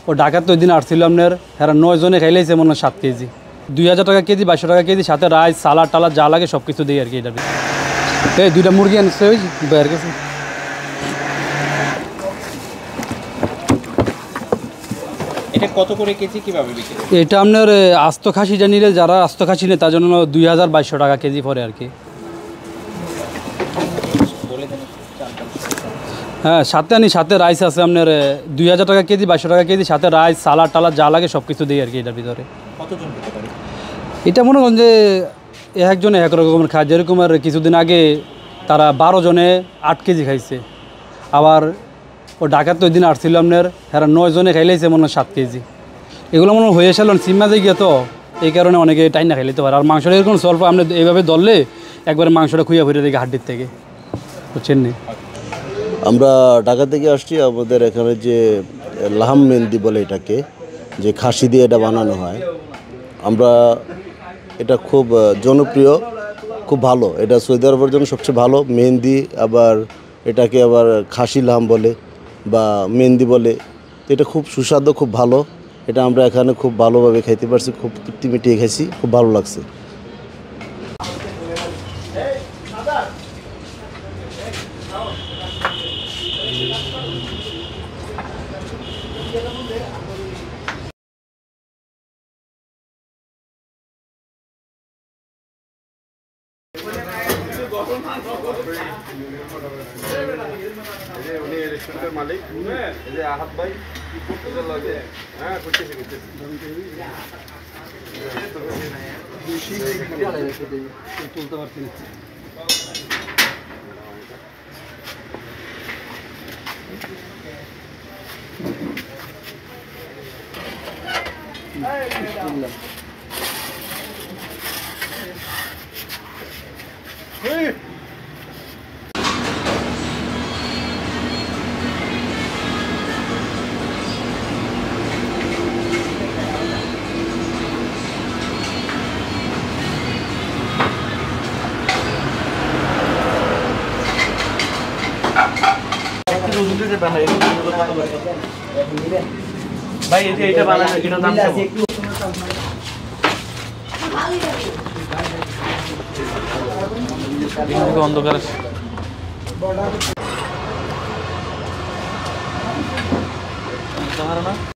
ও ঢাকাতে ওই দিন আসছিল আপনার এরা 9 জনে খাইলেছে মনে হয় 7 কেজি, 2000 টাকা কেজি, 2200 টাকা কেজি, সাথে রাইস সালাড টালাদ যা লাগে সব কিছু দিই আর কি। এটার এই 2টা মুরগি আনছে ওই বাইরের কাছে। এটা কত করে কেজি, কিভাবে বিক্রি? এটা আপনার আস্ত খাসি জানিলে, যারা আস্ত খাসি নেই তার জন্য 2200 টাকা কেজি পরে আর কি। হ্যাঁ, সাথে রাইস আছে আপনার 2000 টাকা কেজি, 2200 টাকা কেজি, সাথে রাইস সালাড টালাদ যা লাগে সব কিছু দিই আর কি এটার ভিতরে। কতজন খেতে পারে এটা মনে করেন যে একজনে এক রকমের খায়, যেরকম আর কিছুদিন আগে তারা 12 জনে 8 কেজি খাইছে। আবার ও ঢাকাতে ওই দিন আসছিল আপনার এরা 9 জনে খাইলেছে মনে হয় 7 কেজি। এগুলো মনে হয়ে এসেলেন সিমাজে গিয়ে, তো এই কারণে অনেকে টাইনা খাইতে পারে। আর মাংসটা এরকম স্বল্প, আপনি এইভাবে ধরলে একবারে মাংসটা খুঁয়ে ভরে দেখে হাড্ডির থেকে, বুঝছেন নি? আমরা ঢাকা থেকে আসছি। আমাদের এখানে যে লাহাম মেহেন্দি বলে এটাকে, যে খাসি দিয়ে এটা বানানো হয়, আমরা এটা খুব জনপ্রিয়, খুব ভালো। এটা সৌদি আরবের জন্য সবচেয়ে ভালো মেহেন্দি। আবার এটাকে আবার খাসি লাহাম বলে বা মেহেন্দি বলে। তো এটা খুব সুস্বাদু, খুব ভালো। এটা আমরা এখানে খুব ভালোভাবে খাইতে পারছি, খুব তৃপ্তি মিটিয়ে খাইছি, খুব ভালো লাগছে। মালিক এই যে আহাত ভাই লাগে, হ্যাঁ করতেছি তুলতে পারছি না। ভাই এই যে এটা বানানো, এটা দাম কেমন? অন্ধকার আছে।